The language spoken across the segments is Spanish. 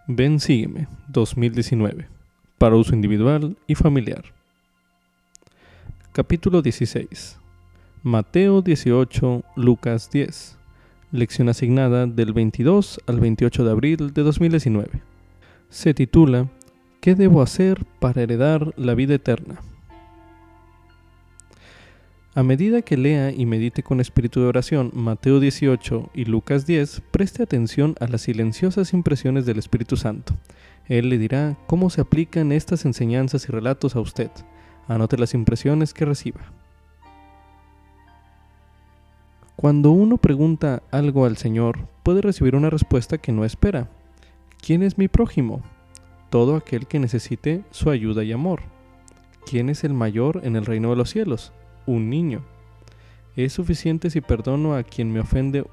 Ven, sígueme, 2019, para uso individual y familiar. Capítulo 16. Mateo 18, Lucas 10. Lección asignada del 22 al 28 de abril de 2019. Se titula ¿Qué debo hacer para heredar la vida eterna? A medida que lea y medite con espíritu de oración Mateo 18 y Lucas 10, preste atención a las silenciosas impresiones del Espíritu Santo. Él le dirá cómo se aplican estas enseñanzas y relatos a usted. Anote las impresiones que reciba. Cuando uno pregunta algo al Señor, puede recibir una respuesta que no espera. ¿Quién es mi prójimo? Todo aquel que necesite su ayuda y amor. ¿Quién es el mayor en el reino de los cielos? Un niño. ¿Es suficiente si perdono a quien me ofende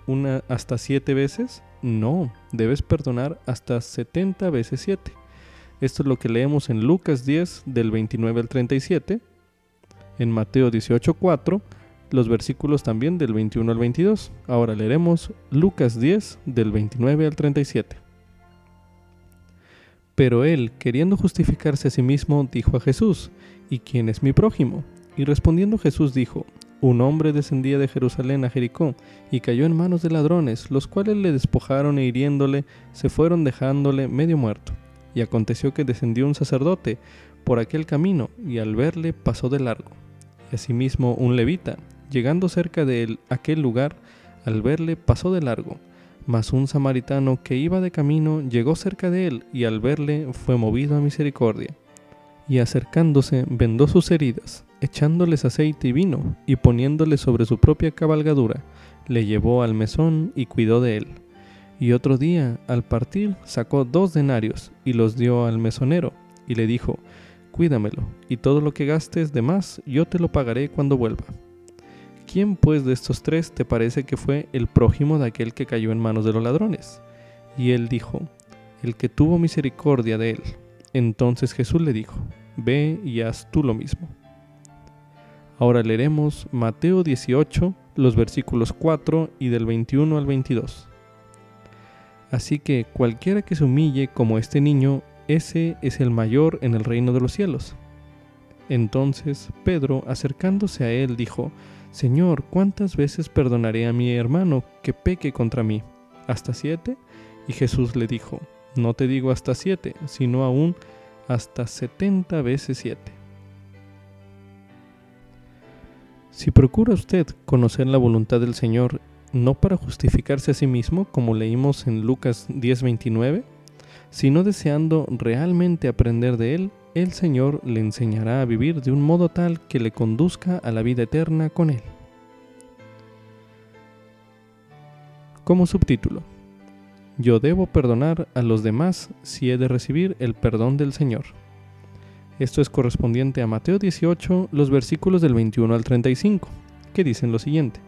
hasta 7 veces? No, debes perdonar hasta 70 veces 7. Esto es lo que leemos en Lucas 10 del 29 al 37, en Mateo 18:4, los versículos también del 21 al 22. Ahora leeremos Lucas 10 del 29 al 37. Pero él, queriendo justificarse a sí mismo, dijo a Jesús: ¿Y quién es mi prójimo? Y respondiendo Jesús dijo: Un hombre descendía de Jerusalén a Jericó, y cayó en manos de ladrones, los cuales le despojaron e hiriéndole, se fueron dejándole medio muerto. Y aconteció que descendió un sacerdote por aquel camino, y al verle pasó de largo. Y asimismo un levita, llegando cerca de aquel lugar, al verle pasó de largo. Mas un samaritano que iba de camino llegó cerca de él, y al verle fue movido a misericordia. Y acercándose vendó sus heridas, echándoles aceite y vino, y poniéndole sobre su propia cabalgadura, le llevó al mesón y cuidó de él. Y otro día, al partir, sacó 2 denarios, y los dio al mesonero, y le dijo: Cuídamelo, y todo lo que gastes de más, yo te lo pagaré cuando vuelva. ¿Quién pues de estos 3 te parece que fue el prójimo de aquel que cayó en manos de los ladrones? Y él dijo: El que tuvo misericordia de él. Entonces Jesús le dijo: Ve y haz tú lo mismo. Ahora leeremos Mateo 18, los versículos 4 y del 21 al 22. Así que cualquiera que se humille como este niño, ese es el mayor en el reino de los cielos. Entonces Pedro, acercándose a él, dijo: Señor, ¿cuántas veces perdonaré a mi hermano que peque contra mí? ¿Hasta 7? Y Jesús le dijo: No te digo hasta 7, sino aún hasta 70 veces 7. Si procura usted conocer la voluntad del Señor, no para justificarse a sí mismo, como leímos en Lucas 10:29, sino deseando realmente aprender de Él, el Señor le enseñará a vivir de un modo tal que le conduzca a la vida eterna con Él. Como subtítulo: Yo debo perdonar a los demás si he de recibir el perdón del Señor. Esto es correspondiente a Mateo 18, los versículos del 21 al 35, que dicen lo siguiente.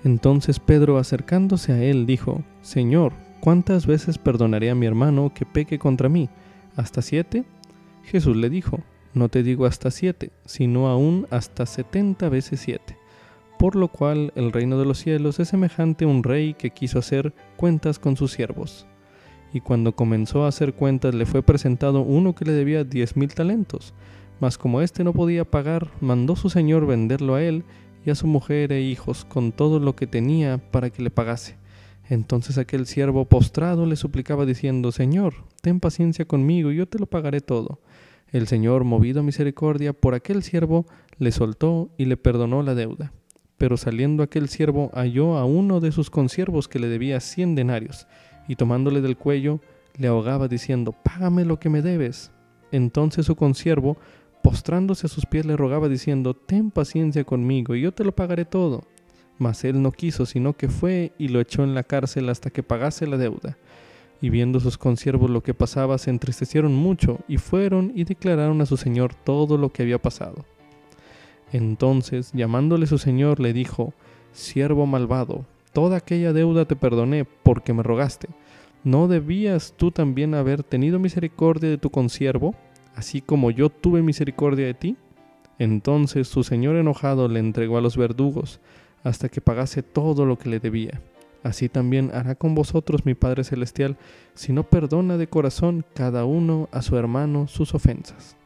Entonces Pedro, acercándose a él, dijo: Señor, ¿cuántas veces perdonaré a mi hermano que peque contra mí? ¿Hasta 7? Jesús le dijo: No te digo hasta 7, sino aún hasta 70 veces 7. Por lo cual el reino de los cielos es semejante a un rey que quiso hacer cuentas con sus siervos. Y cuando comenzó a hacer cuentas, le fue presentado uno que le debía 10,000 talentos. Mas como éste no podía pagar, mandó su señor venderlo a él y a su mujer e hijos con todo lo que tenía para que le pagase. Entonces aquel siervo postrado le suplicaba diciendo: Señor, ten paciencia conmigo y yo te lo pagaré todo. El Señor, movido a misericordia por aquel siervo, le soltó y le perdonó la deuda. Pero saliendo aquel siervo halló a uno de sus consiervos que le debía 100 denarios, y tomándole del cuello, le ahogaba diciendo: Págame lo que me debes. Entonces su consiervo, postrándose a sus pies, le rogaba diciendo: Ten paciencia conmigo y yo te lo pagaré todo. Mas él no quiso, sino que fue y lo echó en la cárcel hasta que pagase la deuda. Y viendo sus consiervos lo que pasaba, se entristecieron mucho, y fueron y declararon a su señor todo lo que había pasado. Entonces, llamándole su señor, le dijo: Siervo malvado, toda aquella deuda te perdoné porque me rogaste. ¿No debías tú también haber tenido misericordia de tu consiervo, así como yo tuve misericordia de ti? Entonces su señor enojado le entregó a los verdugos, hasta que pagase todo lo que le debía. así también hará con vosotros mi Padre Celestial, si no perdona de corazón cada uno a su hermano sus ofensas.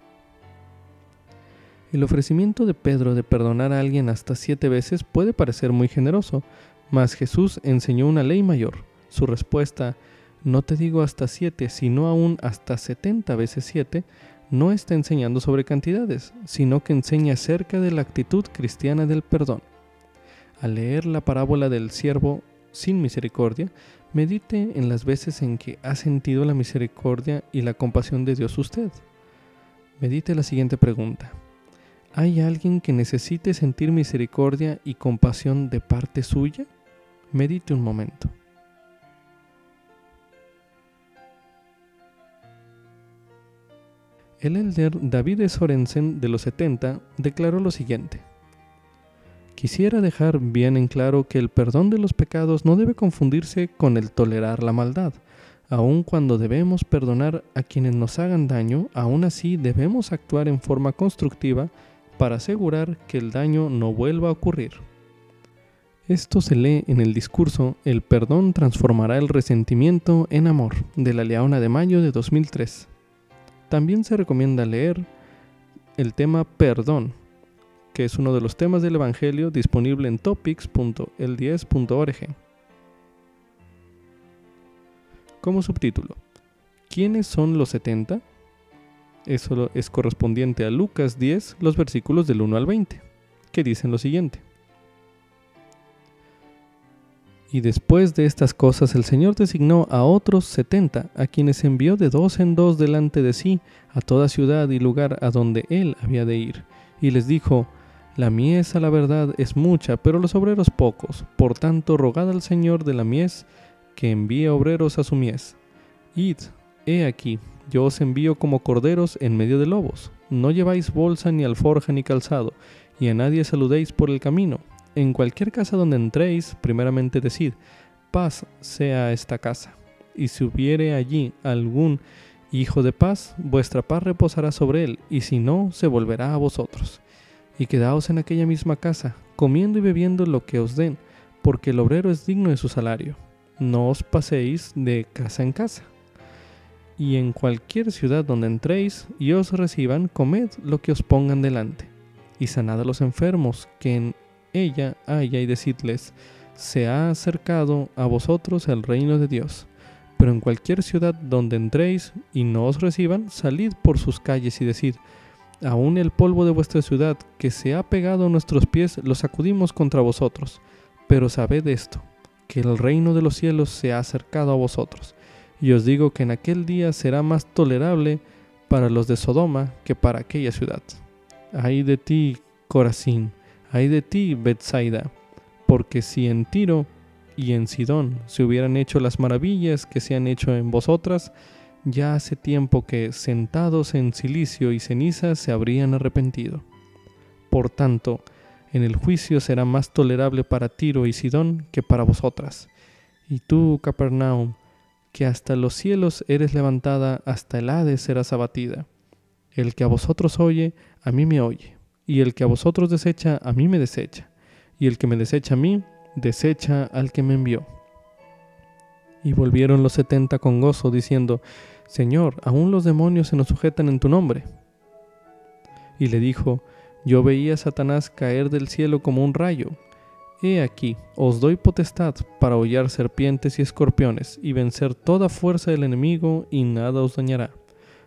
El ofrecimiento de Pedro de perdonar a alguien hasta 7 veces puede parecer muy generoso, mas Jesús enseñó una ley mayor. Su respuesta, no te digo hasta 7, sino aún hasta 70 veces 7, no está enseñando sobre cantidades, sino que enseña acerca de la actitud cristiana del perdón. Al leer la parábola del siervo sin misericordia, medite en las veces en que ha sentido la misericordia y la compasión de Dios usted. Medite la siguiente pregunta. ¿Hay alguien que necesite sentir misericordia y compasión de parte suya? Medite un momento. El elder David Sorensen de los 70 declaró lo siguiente. Quisiera dejar bien en claro que el perdón de los pecados no debe confundirse con el tolerar la maldad. Aun cuando debemos perdonar a quienes nos hagan daño, aún así debemos actuar en forma constructiva para asegurar que el daño no vuelva a ocurrir. Esto se lee en el discurso El perdón transformará el resentimiento en amor, de la Leona de mayo de 2003. También se recomienda leer el tema Perdón, que es uno de los temas del Evangelio disponible en topics.el10.org. Como subtítulo, ¿quiénes son los 70? Eso es correspondiente a Lucas 10, los versículos del 1 al 20, que dicen lo siguiente. Y después de estas cosas el Señor designó a otros 70, a quienes envió de 2 en 2 delante de sí, a toda ciudad y lugar a donde él había de ir. Y les dijo, la mies a la verdad es mucha, pero los obreros pocos. Por tanto, rogad al Señor de la mies, que envíe obreros a su mies. Id, he aquí, yo os envío como corderos en medio de lobos. No lleváis bolsa, ni alforja, ni calzado, y a nadie saludéis por el camino. En cualquier casa donde entréis, primeramente decid, paz sea a esta casa. Y si hubiere allí algún hijo de paz, vuestra paz reposará sobre él, y si no, se volverá a vosotros. Y quedaos en aquella misma casa, comiendo y bebiendo lo que os den, porque el obrero es digno de su salario. No os paséis de casa en casa. Y en cualquier ciudad donde entréis y os reciban, comed lo que os pongan delante. Y sanad a los enfermos que en ella haya, y decidles, se ha acercado a vosotros el reino de Dios. Pero en cualquier ciudad donde entréis y no os reciban, salid por sus calles y decid, aún el polvo de vuestra ciudad que se ha pegado a nuestros pies lo sacudimos contra vosotros. Pero sabed esto, que el reino de los cielos se ha acercado a vosotros. Y os digo que en aquel día será más tolerable para los de Sodoma que para aquella ciudad. Ay de ti, Corazín, ay de ti, Betsaida, porque si en Tiro y en Sidón se hubieran hecho las maravillas que se han hecho en vosotras, ya hace tiempo que, sentados en cilicio y ceniza, se habrían arrepentido. Por tanto, en el juicio será más tolerable para Tiro y Sidón que para vosotras. Y tú, Capernaum, que hasta los cielos eres levantada, hasta el Hades serás abatida. El que a vosotros oye, a mí me oye, y el que a vosotros desecha, a mí me desecha, y el que me desecha a mí, desecha al que me envió. Y volvieron los 70 con gozo, diciendo, Señor, aún los demonios se nos sujetan en tu nombre. Y le dijo, yo veía a Satanás caer del cielo como un rayo. He aquí, os doy potestad para hollar serpientes y escorpiones, y vencer toda fuerza del enemigo, y nada os dañará.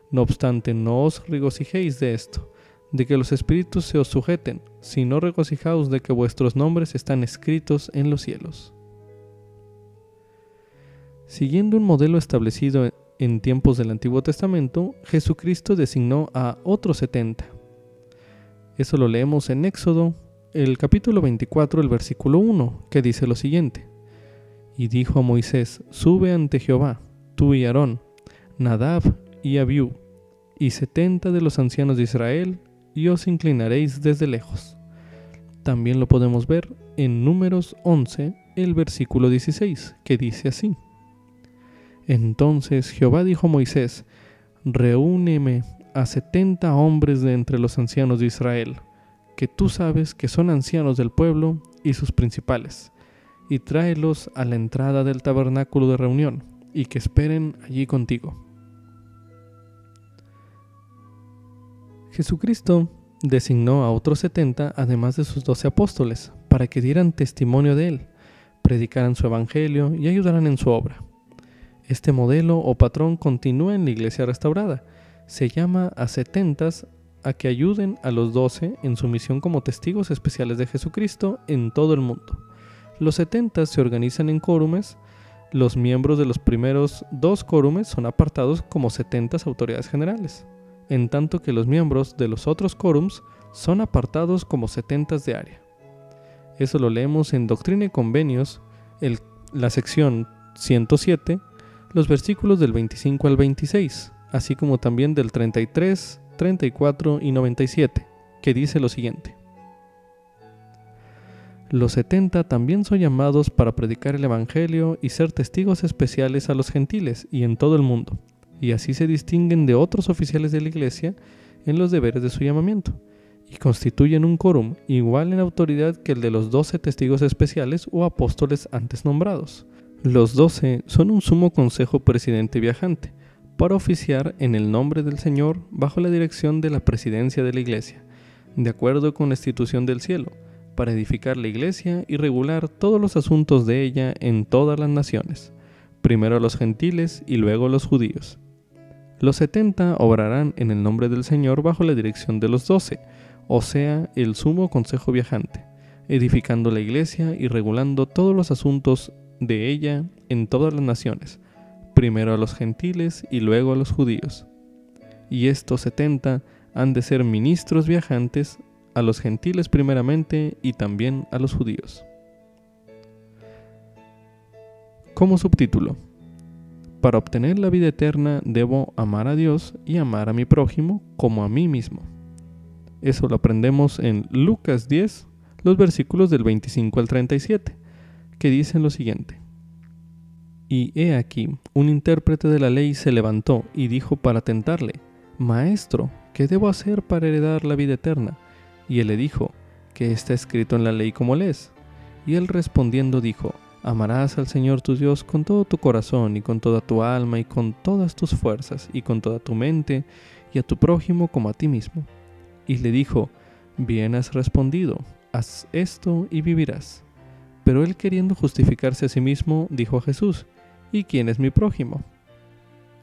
No obstante, no os regocijéis de esto, de que los espíritus se os sujeten, sino regocijaos de que vuestros nombres están escritos en los cielos. Siguiendo un modelo establecido en tiempos del Antiguo Testamento, Jesucristo designó a otros 70. Eso lo leemos en Éxodo, el capítulo 24, el versículo 1, que dice lo siguiente. Y dijo a Moisés, sube ante Jehová, tú y Aarón, Nadab y Abiú, y 70 de los ancianos de Israel, y os inclinaréis desde lejos. También lo podemos ver en Números 11, el versículo 16, que dice así. Entonces Jehová dijo a Moisés, reúneme a 70 hombres de entre los ancianos de Israel, que tú sabes que son ancianos del pueblo y sus principales, y tráelos a la entrada del tabernáculo de reunión, y que esperen allí contigo. Jesucristo designó a otros 70, además de sus 12 apóstoles, para que dieran testimonio de él, predicaran su evangelio y ayudaran en su obra. Este modelo o patrón continúa en la Iglesia restaurada. Se llama a 70 a que ayuden a los 12 en su misión como testigos especiales de Jesucristo en todo el mundo. Los 70 se organizan en quórumes. Los miembros de los primeros 2 quórumes son apartados como 70 autoridades generales, en tanto que los miembros de los otros quórums son apartados como 70 de área. Eso lo leemos en Doctrina y Convenios, la sección 107, los versículos del 25 al 26, así como también del 33, 34 y 97, que dice lo siguiente: Los 70 también son llamados para predicar el evangelio y ser testigos especiales a los gentiles y en todo el mundo, y así se distinguen de otros oficiales de la Iglesia en los deberes de su llamamiento, y constituyen un quórum igual en autoridad que el de los 12 testigos especiales o apóstoles antes nombrados. Los 12 son un sumo consejo presidente viajante, para oficiar en el nombre del Señor bajo la dirección de la presidencia de la Iglesia, de acuerdo con la institución del cielo, para edificar la Iglesia y regular todos los asuntos de ella en todas las naciones, primero a los gentiles y luego a los judíos. Los 70 obrarán en el nombre del Señor bajo la dirección de los 12, o sea, el sumo consejo viajante, edificando la Iglesia y regulando todos los asuntos de ella en todas las naciones, primero a los gentiles y luego a los judíos. Y estos 70 han de ser ministros viajantes a los gentiles primeramente y también a los judíos. Como subtítulo: para obtener la vida eterna debo amar a Dios y amar a mi prójimo como a mí mismo. Eso lo aprendemos en Lucas 10, los versículos del 25 al 37, que dicen lo siguiente: Y he aquí, un intérprete de la ley se levantó y dijo para tentarle: Maestro, ¿qué debo hacer para heredar la vida eterna? Y él le dijo: ¿qué está escrito en la ley como lees? Y él respondiendo dijo: Amarás al Señor tu Dios con todo tu corazón y con toda tu alma y con todas tus fuerzas y con toda tu mente, y a tu prójimo como a ti mismo. Y le dijo: Bien has respondido, haz esto y vivirás. Pero él, queriendo justificarse a sí mismo, dijo a Jesús: ¿Y quién es mi prójimo?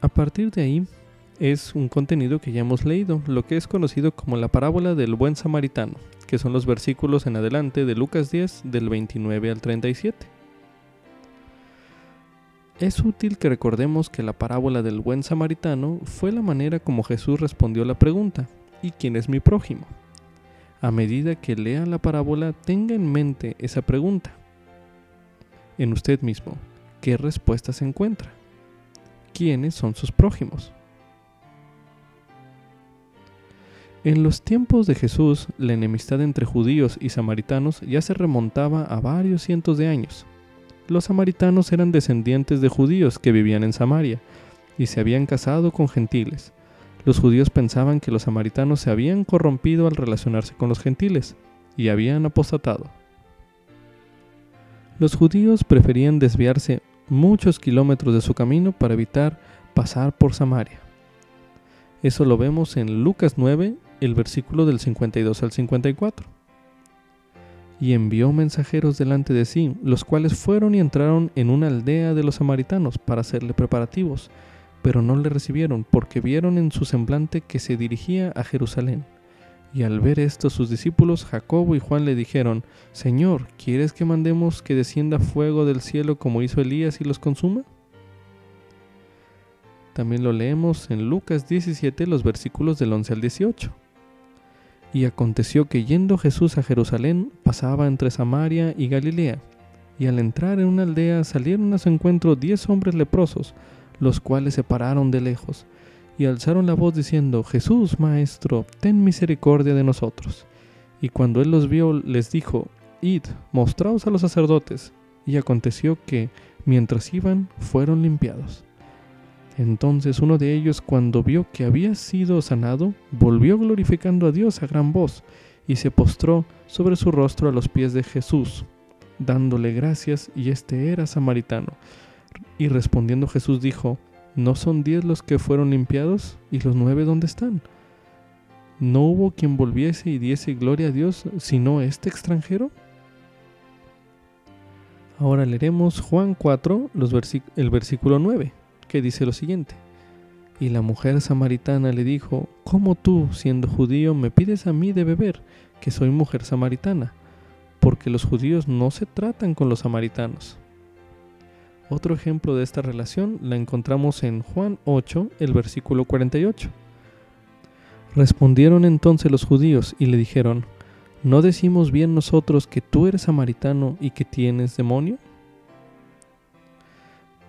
A partir de ahí es un contenido que ya hemos leído, lo que es conocido como la parábola del buen samaritano, que son los versículos en adelante de Lucas 10, del 29 al 37. Es útil que recordemos que la parábola del buen samaritano fue la manera como Jesús respondió la pregunta: ¿y quién es mi prójimo? A medida que lea la parábola, tenga en mente esa pregunta en usted mismo. ¿Qué respuesta se encuentra? ¿Quiénes son sus prójimos? En los tiempos de Jesús, la enemistad entre judíos y samaritanos ya se remontaba a varios cientos de años. Los samaritanos eran descendientes de judíos que vivían en Samaria y se habían casado con gentiles. Los judíos pensaban que los samaritanos se habían corrompido al relacionarse con los gentiles y habían apostatado. Los judíos preferían desviarse muchos kilómetros de su camino para evitar pasar por Samaria. Eso lo vemos en Lucas 9, el versículo del 52 al 54. Y envió mensajeros delante de sí, los cuales fueron y entraron en una aldea de los samaritanos para hacerle preparativos, pero no le recibieron, porque vieron en su semblante que se dirigía a Jerusalén. Y al ver esto, sus discípulos Jacobo y Juan le dijeron: Señor, ¿quieres que mandemos que descienda fuego del cielo como hizo Elías y los consuma? También lo leemos en Lucas 17, los versículos del 11 al 18. Y aconteció que yendo Jesús a Jerusalén, pasaba entre Samaria y Galilea, y al entrar en una aldea salieron a su encuentro 10 hombres leprosos, los cuales se pararon de lejos, y alzaron la voz diciendo: Jesús, Maestro, ten misericordia de nosotros. Y cuando él los vio, les dijo: Id, mostraos a los sacerdotes. Y aconteció que, mientras iban, fueron limpiados. Entonces uno de ellos, cuando vio que había sido sanado, volvió glorificando a Dios a gran voz, y se postró sobre su rostro a los pies de Jesús, dándole gracias, y este era samaritano. Y respondiendo Jesús dijo: ¿No son 10 los que fueron limpiados? ¿Y los 9 dónde están? ¿No hubo quien volviese y diese gloria a Dios, sino este extranjero? Ahora leeremos Juan 4, el versículo 9, que dice lo siguiente: Y la mujer samaritana le dijo: ¿Cómo tú, siendo judío, me pides a mí de beber, que soy mujer samaritana? Porque los judíos no se tratan con los samaritanos. Otro ejemplo de esta relación la encontramos en Juan 8, el versículo 48. Respondieron entonces los judíos y le dijeron: ¿No decimos bien nosotros que tú eres samaritano y que tienes demonio?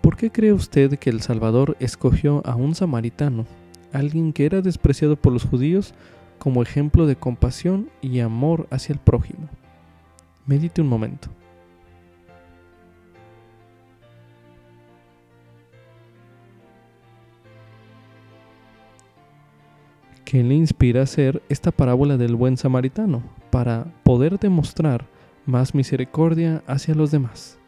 ¿Por qué cree usted que el Salvador escogió a un samaritano, alguien que era despreciado por los judíos, como ejemplo de compasión y amor hacia el prójimo? Medite un momento. ¿Qué le inspira a hacer esta parábola del buen samaritano? Para poder demostrar más misericordia hacia los demás.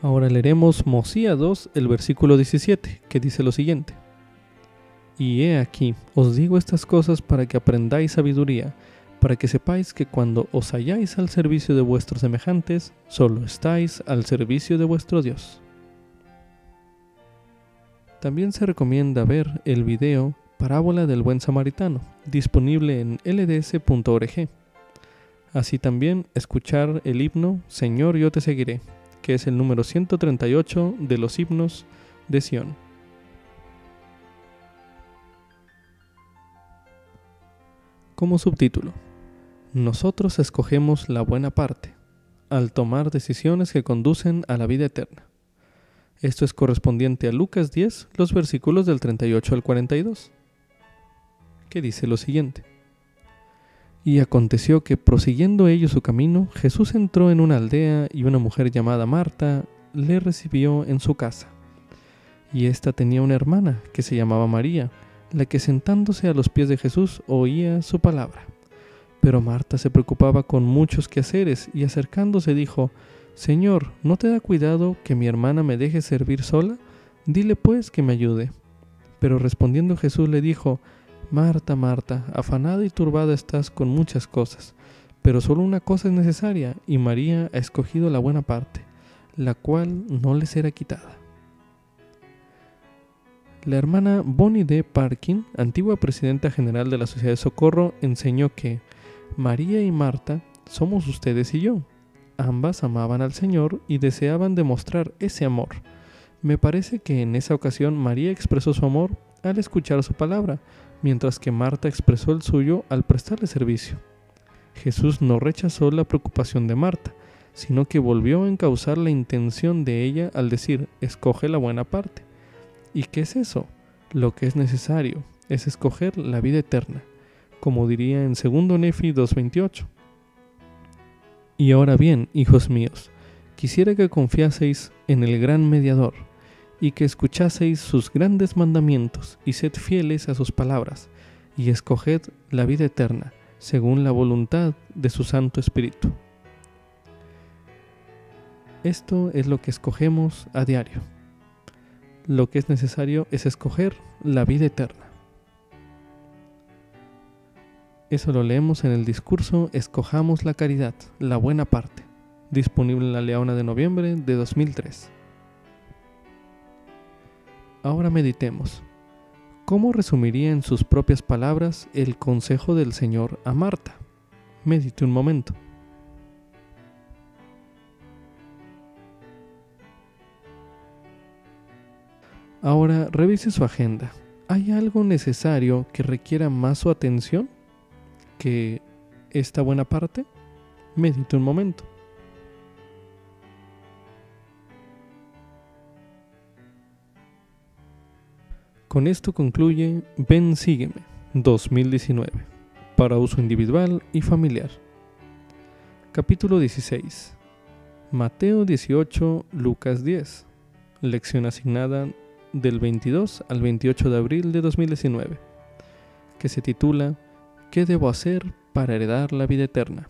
Ahora leeremos Mosía 2, el versículo 17, que dice lo siguiente: Y he aquí, os digo estas cosas para que aprendáis sabiduría, para que sepáis que cuando os halláis al servicio de vuestros semejantes, solo estáis al servicio de vuestro Dios. También se recomienda ver el video Parábola del Buen Samaritano, disponible en lds.org. Así también escuchar el himno Señor, yo te seguiré, que es el número 138 de los himnos de Sión. Como subtítulo: Nosotros escogemos la buena parte, al tomar decisiones que conducen a la vida eterna. Esto es correspondiente a Lucas 10, los versículos del 38 al 42, que dice lo siguiente: Y aconteció que, prosiguiendo ellos su camino, Jesús entró en una aldea, y una mujer llamada Marta le recibió en su casa. Y ésta tenía una hermana que se llamaba María, la que sentándose a los pies de Jesús oía su palabra. Pero Marta se preocupaba con muchos quehaceres, y acercándose dijo: Señor, ¿no te da cuidado que mi hermana me deje servir sola? Dile pues que me ayude. Pero respondiendo Jesús le dijo: Marta, Marta, afanada y turbada estás con muchas cosas, pero solo una cosa es necesaria, y María ha escogido la buena parte, la cual no le será quitada. La hermana Bonnie D. Parkin, antigua presidenta general de la Sociedad de Socorro, enseñó que María y Marta somos ustedes y yo. Ambas amaban al Señor y deseaban demostrar ese amor. Me parece que en esa ocasión María expresó su amor al escuchar su palabra, mientras que Marta expresó el suyo al prestarle servicio. Jesús no rechazó la preocupación de Marta, sino que volvió a encauzar la intención de ella al decir: escoge la buena parte. ¿Y qué es eso? Lo que es necesario es escoger la vida eterna, como diría en 2 Nefi 2:28. Y ahora bien, hijos míos, quisiera que confiaseis en el gran mediador, y que escuchaseis sus grandes mandamientos, y sed fieles a sus palabras, y escoged la vida eterna, según la voluntad de su Santo Espíritu. Esto es lo que escogemos a diario. Lo que es necesario es escoger la vida eterna. Eso lo leemos en el discurso Escojamos la caridad, la buena parte, disponible en La Leona de noviembre de 2003. Ahora meditemos. ¿Cómo resumiría en sus propias palabras el consejo del Señor a Marta? Medite un momento. Ahora revise su agenda. ¿Hay algo necesario que requiera más su atención que esta buena parte? Medite un momento. Con esto concluye Ven Sígueme 2019, para uso individual y familiar. Capítulo 16. Mateo 18, Lucas 10. Lección asignada del 22 al 28 de abril de 2019, que se titula ¿Qué debo hacer para heredar la vida eterna?